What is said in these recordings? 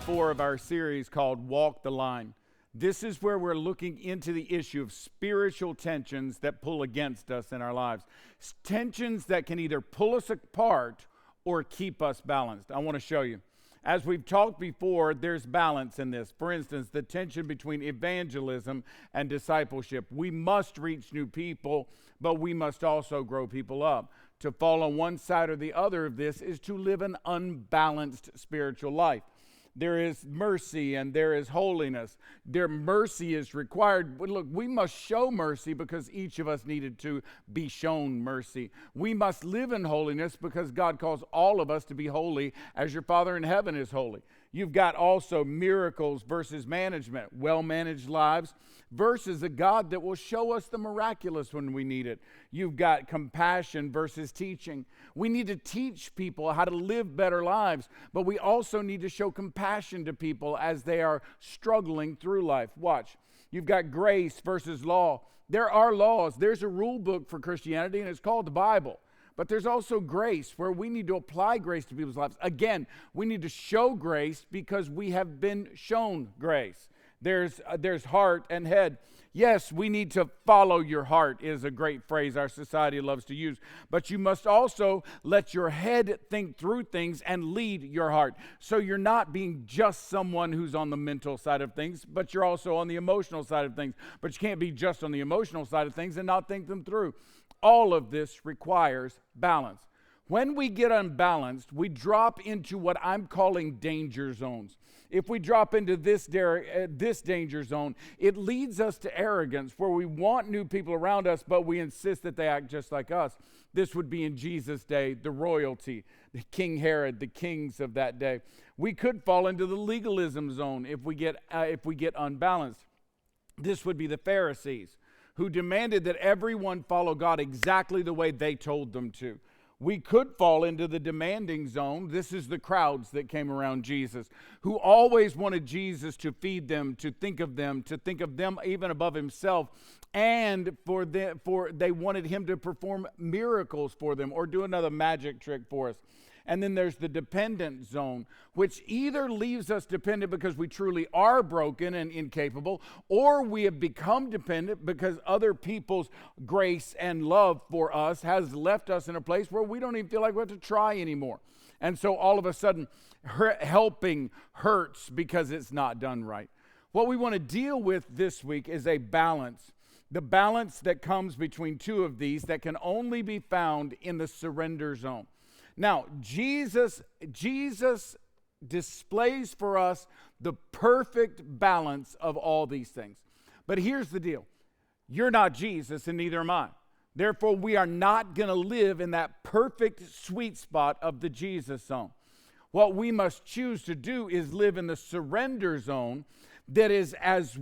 4 of our series called Walk the Line. This is where we're looking into the issue of spiritual tensions that pull against us in our lives. Tensions that can either pull us apart or keep us balanced. I want to show you. As we've talked before, there's balance in this. For instance, the tension between evangelism and discipleship. We must reach new people, but we must also grow people up. To fall on one side or the other of this is to live an unbalanced spiritual life. There is mercy and there is holiness. Mercy is required. Look, we must show mercy because each of us needed to be shown mercy. We must live in holiness because God calls all of us to be holy as your Father in heaven is holy. You've got also miracles versus management, well-managed lives versus a God that will show us the miraculous when we need it. You've got compassion versus teaching. We need to teach people how to live better lives, but we also need to show compassion to people as they are struggling through life. Watch. You've got grace versus law. There are laws. There's a rule book for Christianity, and it's called the Bible. But there's also grace where we need to apply grace to people's lives. Again, we need to show grace because we have been shown grace. There's heart and head. Yes, we need to follow your heart is a great phrase our society loves to use. But you must also let your head think through things and lead your heart. So you're not being just someone who's on the mental side of things, but you're also on the emotional side of things. But you can't be just on the emotional side of things and not think them through. All of this requires balance. When we get unbalanced, we drop into what I'm calling danger zones. If we drop into this danger zone, it leads us to arrogance, where we want new people around us, but we insist that they act just like us. This would be in Jesus' day, the royalty, the King Herod, the kings of that day. We could fall into the legalism zone if we get unbalanced. This would be the Pharisees, who demanded that everyone follow God exactly the way they told them to. We could fall into the demanding zone. This is the crowds that came around Jesus, who always wanted Jesus to feed them, to think of them even above himself, and they wanted him to perform miracles for them or do another magic trick for us. And then there's the dependent zone, which either leaves us dependent because we truly are broken and incapable, or we have become dependent because other people's grace and love for us has left us in a place where we don't even feel like we have to try anymore. And so all of a sudden, helping hurts because it's not done right. What we want to deal with this week is a balance. The balance that comes between two of these that can only be found in the surrender zone. Now, Jesus displays for us the perfect balance of all these things. But here's the deal. You're not Jesus, and neither am I. Therefore, we are not going to live in that perfect sweet spot of the Jesus zone. What we must choose to do is live in the surrender zone that is as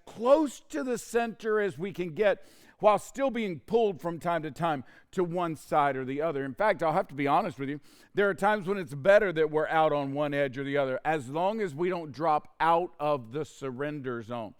close to the center as we can get, while still being pulled from time to time to one side or the other. In fact, I'll have to be honest with you, there are times when it's better that we're out on one edge or the other, as long as we don't drop out of the surrender zone.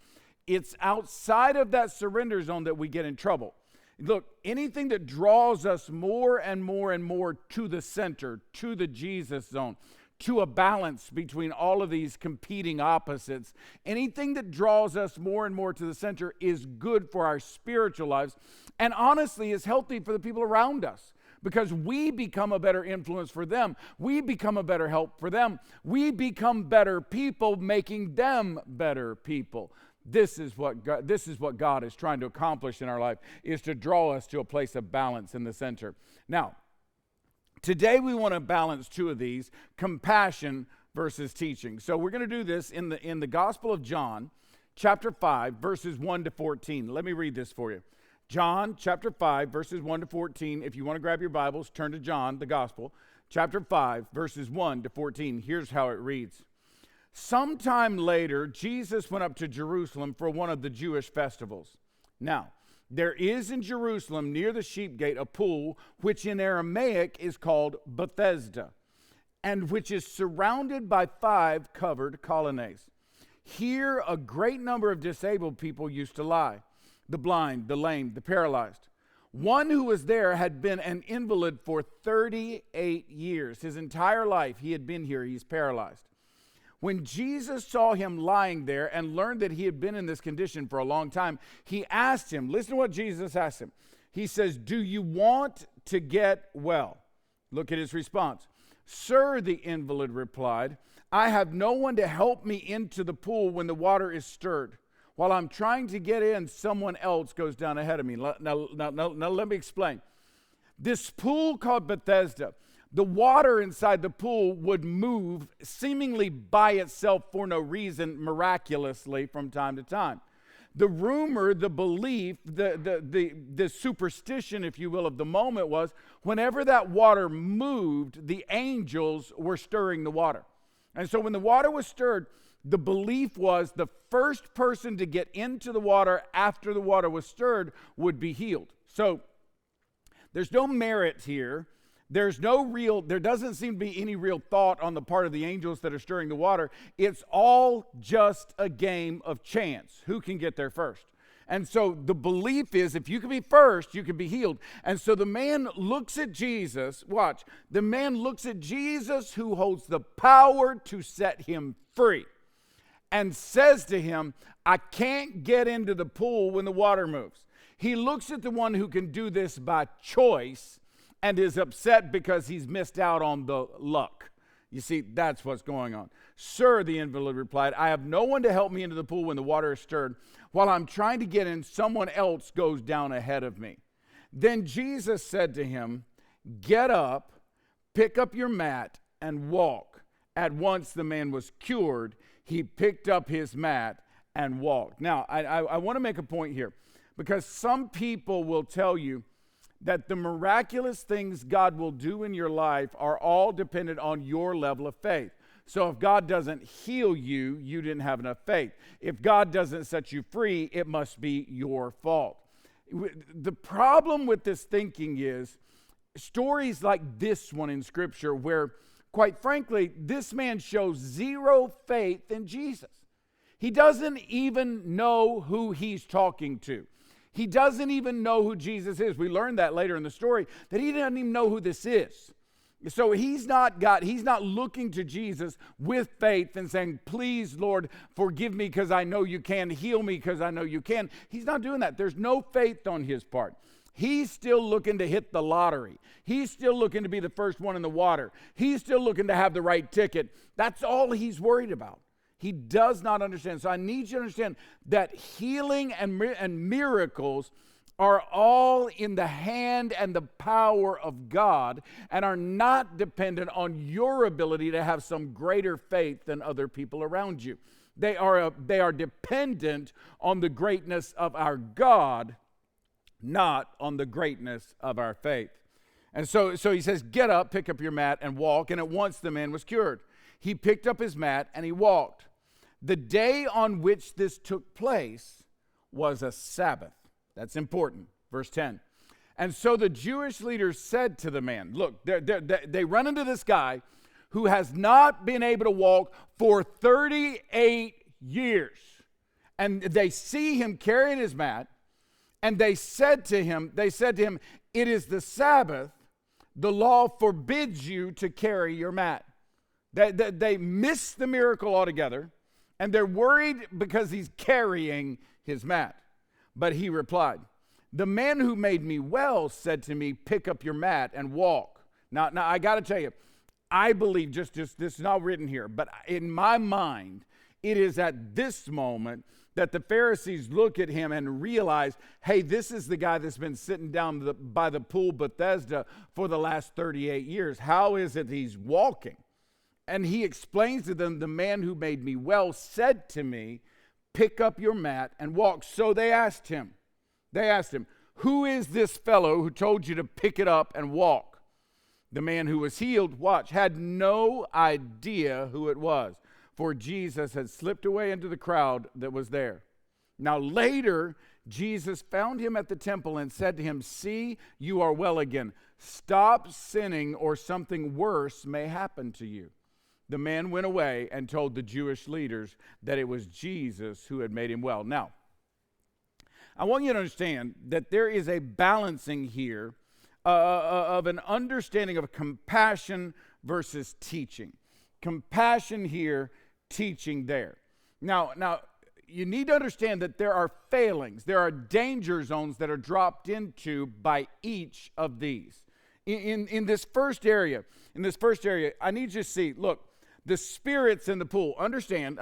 It's outside of that surrender zone that we get in trouble. Look, anything that draws us more and more and more to the center, to the Jesus zone, to a balance between all of these competing opposites. Anything that draws us more and more to the center is good for our spiritual lives, and honestly is healthy for the people around us, because we become a better influence for them. We become a better help for them. We become better people, making them better people. This is what God is trying to accomplish in our life, is to draw us to a place of balance in the center. Now, today we want to balance two of these, compassion versus teaching. So we're going to do this in the Gospel of John, chapter 5, verses 1 to 14. Let me read this for you. John, chapter 5, verses 1 to 14. If you want to grab your Bibles, turn to John, the Gospel, chapter 5, verses 1 to 14. Here's how it reads. Sometime later, Jesus went up to Jerusalem for one of the Jewish festivals. Now, there is in Jerusalem near the sheep gate a pool, which in Aramaic is called Bethesda, and which is surrounded by 5 covered colonnades. Here a great number of disabled people used to lie, the blind, the lame, the paralyzed. One who was there had been an invalid for 38 years. His entire life he had been here. He's paralyzed. When Jesus saw him lying there and learned that he had been in this condition for a long time, he asked him, listen to what Jesus asked him. He says, do you want to get well? Look at his response. Sir, the invalid replied, I have no one to help me into the pool when the water is stirred. While I'm trying to get in, someone else goes down ahead of me. Now let me explain. This pool called Bethesda, the water inside the pool would move seemingly by itself for no reason, miraculously from time to time. The rumor, the belief, the superstition, if you will, of the moment was whenever that water moved, the angels were stirring the water. And so when the water was stirred, the belief was the first person to get into the water after the water was stirred would be healed. So there's no merit here. There doesn't seem to be any real thought on the part of the angels that are stirring the water. It's all just a game of chance. Who can get there first? And so the belief is if you can be first, you can be healed. And so the man looks at Jesus. Watch. The man looks at Jesus who holds the power to set him free and says to him, I can't get into the pool when the water moves. He looks at the one who can do this by choice and is upset because he's missed out on the luck. You see, that's what's going on. Sir, the invalid replied, I have no one to help me into the pool when the water is stirred. While I'm trying to get in, someone else goes down ahead of me. Then Jesus said to him, get up, pick up your mat, and walk. At once the man was cured. He picked up his mat and walked. Now, I want to make a point here because some people will tell you that the miraculous things God will do in your life are all dependent on your level of faith. So if God doesn't heal you, you didn't have enough faith. If God doesn't set you free, it must be your fault. The problem with this thinking is stories like this one in Scripture where, quite frankly, this man shows zero faith in Jesus. He doesn't even know who he's talking to. He doesn't even know who Jesus is. We learned that later in the story, that he doesn't even know who this is. So he's not looking to Jesus with faith and saying, please, Lord, forgive me because I know you can, heal me because I know you can. He's not doing that. There's no faith on his part. He's still looking to hit the lottery. He's still looking to be the first one in the water. He's still looking to have the right ticket. That's all he's worried about. He does not understand. So I need you to understand that healing and miracles are all in the hand and the power of God and are not dependent on your ability to have some greater faith than other people around you. They are dependent on the greatness of our God, not on the greatness of our faith. And so he says, get up, pick up your mat, and walk. And at once the man was cured. He picked up his mat and he walked. The day on which this took place was a Sabbath. That's important. Verse 10. And so the Jewish leaders said to the man, look, they run into this guy who has not been able to walk for 38 years. And they see him carrying his mat, and they said to him, it is the Sabbath. The law forbids you to carry your mat. They miss the miracle altogether. And they're worried because he's carrying his mat. But he replied, the man who made me well said to me, pick up your mat and walk. Now I got to tell you, I believe, just this is not written here, but in my mind, it is at this moment that the Pharisees look at him and realize, hey, this is the guy that's been sitting down by the pool Bethesda for the last 38 years. How is it he's walking? And he explains to them, the man who made me well said to me, pick up your mat and walk. So they asked him, who is this fellow who told you to pick it up and walk? The man who was healed, watch, had no idea who it was, for Jesus had slipped away into the crowd that was there. Now later, Jesus found him at the temple and said to him, see, you are well again. Stop sinning or something worse may happen to you. The man went away and told the Jewish leaders that it was Jesus who had made him well. Now, I want you to understand that there is a balancing here of an understanding of compassion versus teaching. Compassion here, teaching there. Now, you need to understand that there are failings. There are danger zones that are dropped into by each of these. In this first area, I need you to see, look, the spirits in the pool. Understand,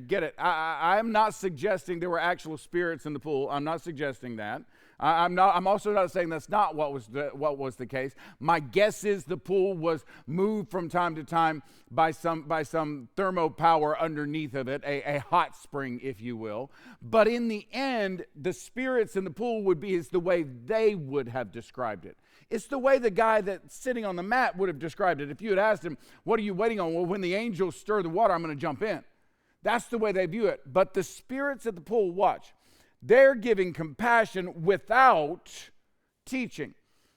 get it. I'm not suggesting there were actual spirits in the pool. I'm not suggesting that. I'm also not saying that's not what was the case. My guess is the pool was moved from time to time by some thermo power underneath of it, a hot spring, if you will. But in the end, the spirits in the pool is the way they would have described it. It's the way the guy that's sitting on the mat would have described it. If you had asked him, what are you waiting on? Well, when the angels stir the water, I'm going to jump in. That's the way they view it. But the spirits at the pool, watch. They're giving compassion without teaching.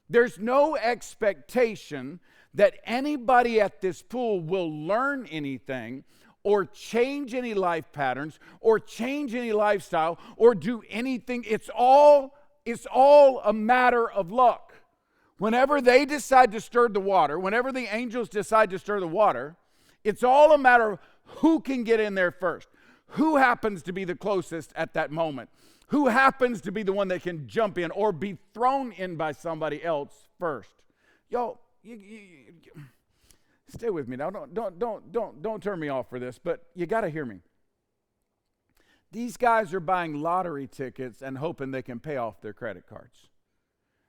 There's no expectation that anybody at this pool will learn anything or change any life patterns or change any lifestyle or do anything. It's all a matter of luck. Whenever they decide to stir the water, whenever the angels decide to stir the water, it's all a matter of who can get in there first. Who happens to be the closest at that moment? Who happens to be the one that can jump in or be thrown in by somebody else first? Yo, you stay with me now. Don't turn me off for this, but you got to hear me. These guys are buying lottery tickets and hoping they can pay off their credit cards.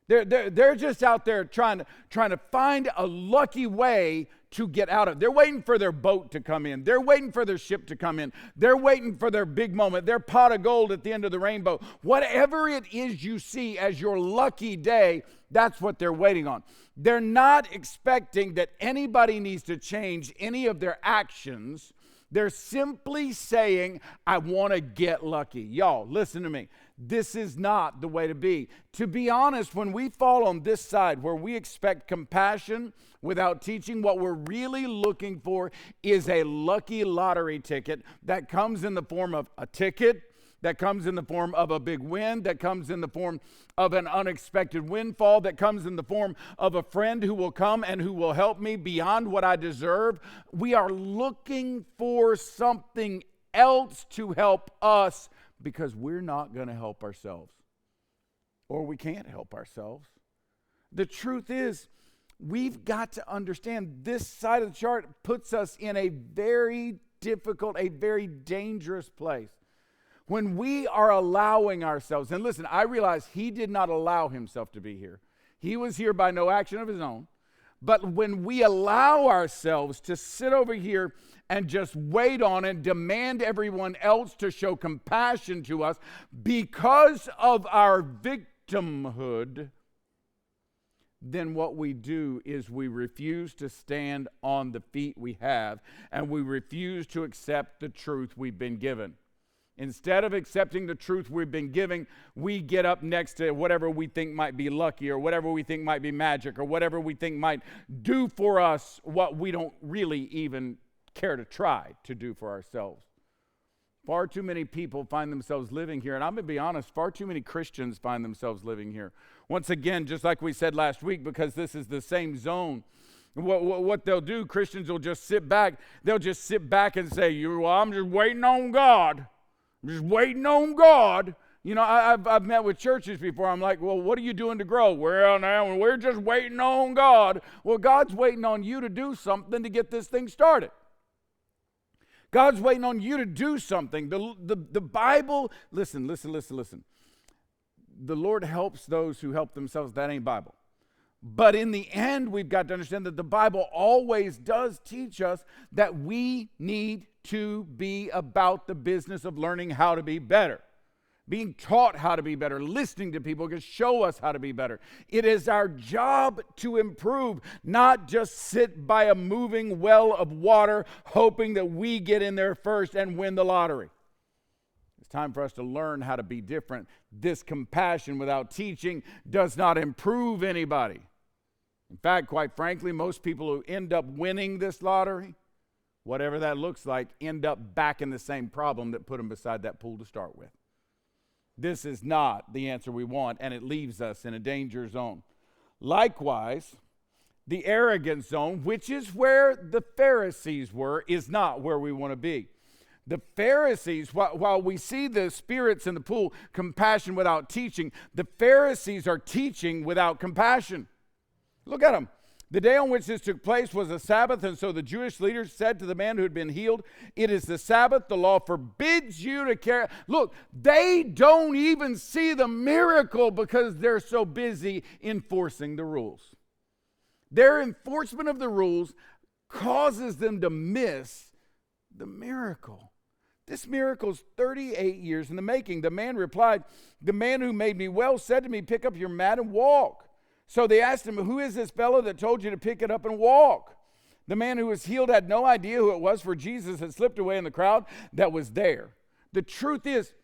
They're just out there trying to find a lucky way to get out of it. They're waiting for their boat to come in. They're waiting for their ship to come in. They're waiting for their big moment, their pot of gold at the end of the rainbow. Whatever it is you see as your lucky day, that's what they're waiting on. They're not expecting that anybody needs to change any of their actions. They're simply saying, I want to get lucky. Y'all, listen to me. This is not the way to be. To be honest, when we fall on this side where we expect compassion without teaching, what we're really looking for is a lucky lottery ticket that comes in the form of a ticket, that comes in the form of a big win, that comes in the form of an unexpected windfall, that comes in the form of a friend who will come and who will help me beyond what I deserve. We are looking for something else to help us because we're not going to help ourselves, or we can't help ourselves. The truth is, we've got to understand this side of the chart puts us in a very difficult, a very dangerous place. When we are allowing ourselves, and listen, I realize he did not allow himself to be here. He was here by no action of his own. But when we allow ourselves to sit over here and just wait on and demand everyone else to show compassion to us because of our victimhood, then what we do is we refuse to stand on the feet we have, and we refuse to accept the truth we've been given. Instead of accepting the truth we've been given, we get up next to whatever we think might be lucky or whatever we think might be magic or whatever we think might do for us what we don't really even care to try to do for ourselves. Far too many people find themselves living here, and I'm going to be honest, far too many Christians find themselves living here. Once again, just like we said last week, because this is the same zone. What they'll do, Christians will just sit back. They'll just sit back and say, well, I'm just waiting on God. I'm just waiting on God. You know, I've met with churches before. I'm like, well, what are you doing to grow? Well, now we're just waiting on God. Well, God's waiting on you to do something to get this thing started. God's waiting on you to do something. The Bible, listen. The Lord helps those who help themselves. That ain't Bible. But in the end, we've got to understand that the Bible always does teach us that we need to be about the business of learning how to be better. Being taught how to be better, listening to people can show us how to be better. It is our job to improve, not just sit by a moving well of water hoping that we get in there first and win the lottery. It's time for us to learn how to be different. This compassion without teaching does not improve anybody. In fact, quite frankly, most people who end up winning this lottery, whatever that looks like, end up back in the same problem that put them beside that pool to start with. This is not the answer we want, and it leaves us in a danger zone. Likewise, The arrogant zone, which is where the Pharisees were, is not where we want to be. The Pharisees, while we see the spirits in the pool, compassion without teaching, the Pharisees are teaching without compassion. Look at them. The day on which this took place was a Sabbath, and so the Jewish leaders said to the man who had been healed, "It is the Sabbath. The law forbids you to carry." Look, they don't even see the miracle because they're so busy enforcing the rules. Their enforcement of the rules causes them to miss the miracle. This miracle's 38 years in the making. The man replied, "The man who made me well said to me, 'Pick up your mat and walk.' So they asked him, 'Who is this fellow that told you to pick it up and walk?' The man who was healed had no idea who it was, for Jesus had slipped away in the crowd that was there." The truth is,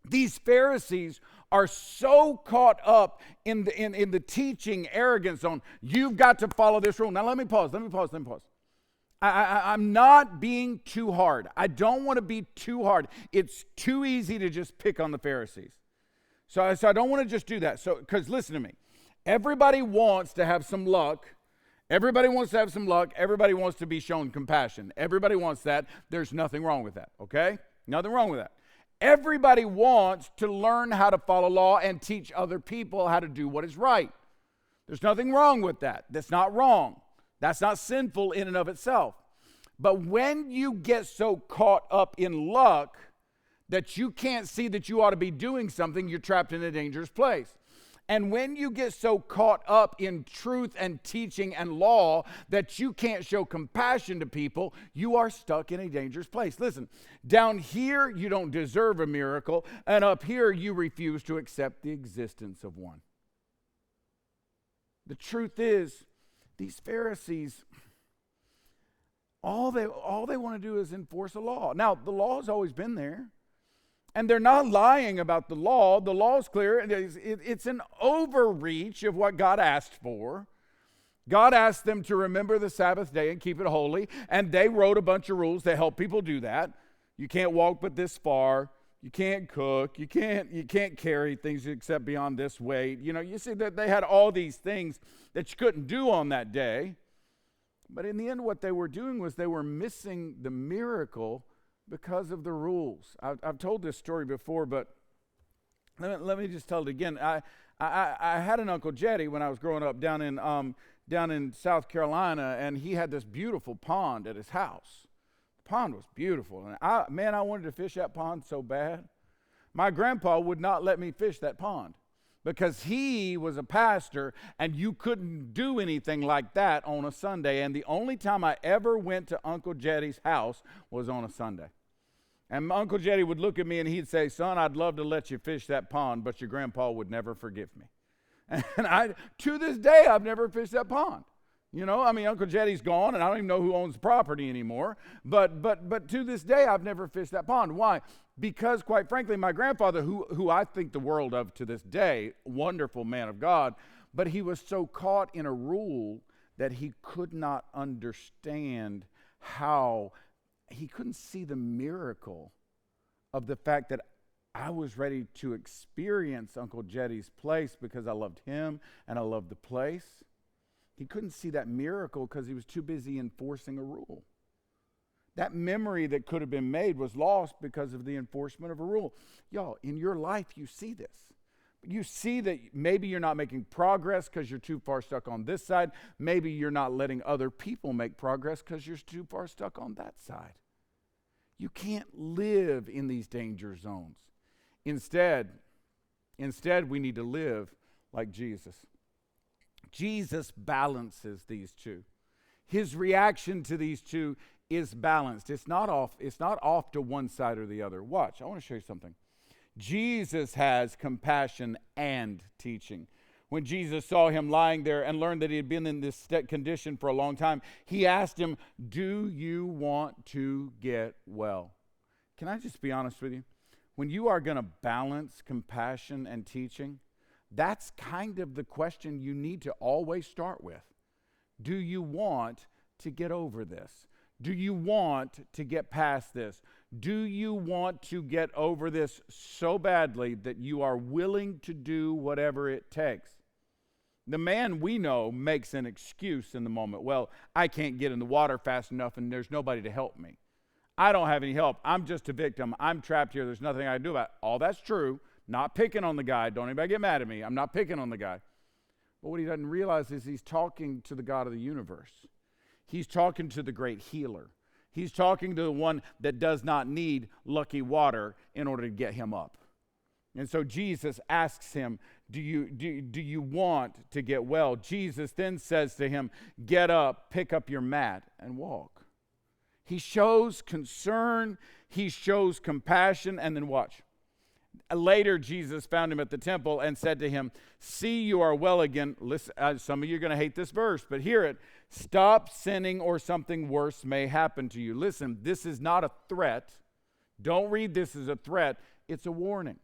these Pharisees are so caught up in the teaching arrogance zone. You've got to follow this rule. Now let me pause. I'm not being too hard. I don't want to be too hard. It's too easy to just pick on the Pharisees. So I don't want to just do that. So, because listen to me. Everybody wants to have some luck. Everybody wants to have some luck. Everybody wants to be shown compassion. Everybody wants that. There's nothing wrong with that, okay? Nothing wrong with that. Everybody wants to learn how to follow law and teach other people how to do what is right. There's nothing wrong with that. That's not wrong. That's not sinful in and of itself. But when you get so caught up in luck that you can't see that you ought to be doing something, you're trapped in a dangerous place. And when you get so caught up in truth and teaching and law that you can't show compassion to people, you are stuck in a dangerous place. Listen, down here you don't deserve a miracle, and up here you refuse to accept the existence of one. The truth is, these Pharisees, all they want to do is enforce a law. Now, the law has always been there. And they're not lying about the law. The law is clear. It's an overreach of what God asked for. God asked them to remember the Sabbath day and keep it holy. And they wrote a bunch of rules to help people do that. You can't walk but this far. You can't cook. You can't carry things except beyond this weight. You know, you see that they had all these things that you couldn't do on that day. But in the end, what they were doing was they were missing the miracle because of the rules. I've told this story before, but let me just tell it again. I had an Uncle Jetty when I was growing up down in South Carolina, and he had this beautiful pond at his house. The pond was beautiful, and I wanted to fish that pond so bad. My grandpa would not let me fish that pond because he was a pastor, and you couldn't do anything like that on a Sunday. And the only time I ever went to Uncle Jetty's house was on a Sunday. And my Uncle Jetty would look at me and he'd say, "Son, I'd love to let you fish that pond, but your grandpa would never forgive me." And to this day, I've never fished that pond. You know, I mean, Uncle Jetty's gone, and I don't even know who owns the property anymore. But to this day, I've never fished that pond. Why? Because, quite frankly, my grandfather, who I think the world of to this day, wonderful man of God, but he was so caught in a rule that he could not understand how he couldn't see the miracle of the fact that I was ready to experience Uncle Jetty's place because I loved him and I loved the place. He couldn't see that miracle because he was too busy enforcing a rule. That memory that could have been made was lost because of the enforcement of a rule. Y'all, in your life, you see this. You see that maybe you're not making progress because you're too far stuck on this side. Maybe you're not letting other people make progress because you're too far stuck on that side. You can't live in these danger zones. Instead, we need to live like Jesus. Jesus balances these two. His reaction to these two is balanced. It's not off to one side or the other. Watch, I want to show you something. Jesus has compassion and teaching. When Jesus saw him lying there and learned that he had been in this condition for a long time, he asked him, "Do you want to get well?" Can I just be honest with you? When you are going to balance compassion and teaching, that's kind of the question you need to always start with. Do you want to get over this? Do you want to get past this? Do you want to get over this so badly that you are willing to do whatever it takes? The man we know makes an excuse in the moment. Well, I can't get in the water fast enough and there's nobody to help me. I don't have any help. I'm just a victim. I'm trapped here. There's nothing I can do about it. All that's true. Not picking on the guy. Don't anybody get mad at me. I'm not picking on the guy. But what he doesn't realize is he's talking to the God of the universe. He's talking to the great healer. He's talking to the one that does not need lucky water in order to get him up. And so Jesus asks him, do you want to get well? Jesus then says to him, get up, pick up your mat, and walk. He shows concern, he shows compassion, and then watch. Later, Jesus found him at the temple and said to him, see, you are well again. Listen, some of you are going to hate this verse, but hear it. Stop sinning or something worse may happen to you. Listen, this is not a threat. Don't read this as a threat. It's a warning.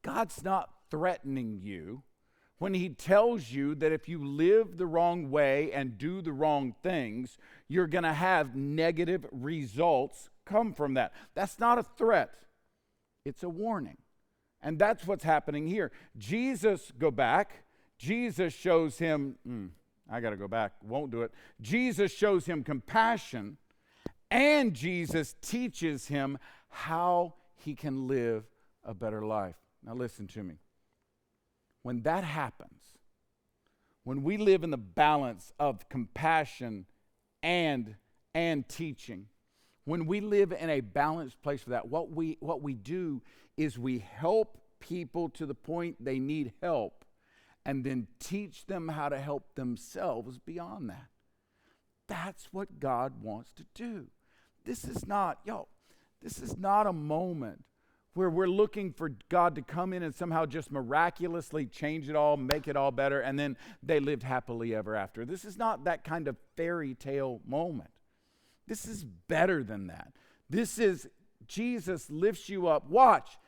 God's not threatening you when he tells you that if you live the wrong way and do the wrong things, you're going to have negative results come from that. That's not a threat. It's a warning. And that's what's happening here. Jesus shows him, I got to go back, won't do it. Jesus shows him compassion, and Jesus teaches him how he can live a better life. Now listen to me. When that happens, when we live in the balance of compassion and teaching, when we live in a balanced place for that, what we do is we help people to the point they need help and then teach them how to help themselves beyond that. That's what God wants to do. This is not a moment where we're looking for God to come in and somehow just miraculously change it all, make it all better, and then they lived happily ever after. This is not that kind of fairy tale moment. This is better than that. This is Jesus lifts you up. Watch.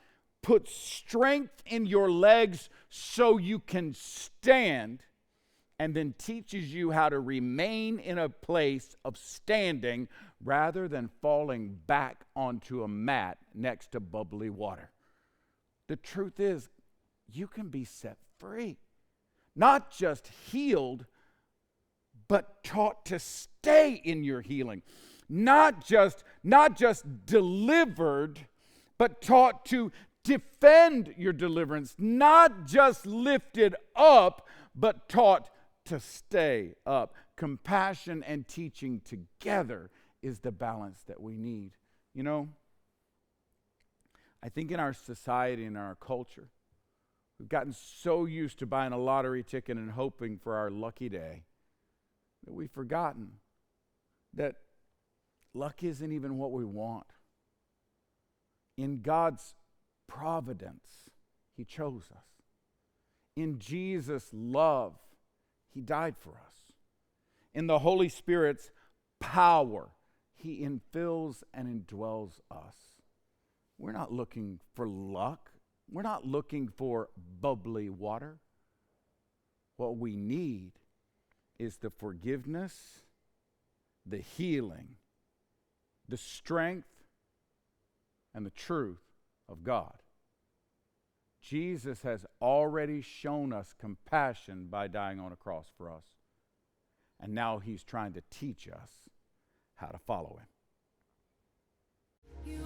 Put strength in your legs so you can stand, and then teaches you how to remain in a place of standing rather than falling back onto a mat next to bubbly water. The truth is, you can be set free. Not just healed, but taught to stay in your healing. Not just delivered, but taught to defend your deliverance. Not just lifted up, but taught to stay up. Compassion and teaching together is the balance that we need. You know, I think in our society and our culture, we've gotten so used to buying a lottery ticket and hoping for our lucky day that we've forgotten that luck isn't even what we want. In God's providence, he chose us. In Jesus' love, he died for us. In the Holy Spirit's power, he infills and indwells us. We're not looking for luck. We're not looking for bubbly water. What we need is the forgiveness, the healing, the strength, and the truth of God. Jesus has already shown us compassion by dying on a cross for us. And now he's trying to teach us how to follow him.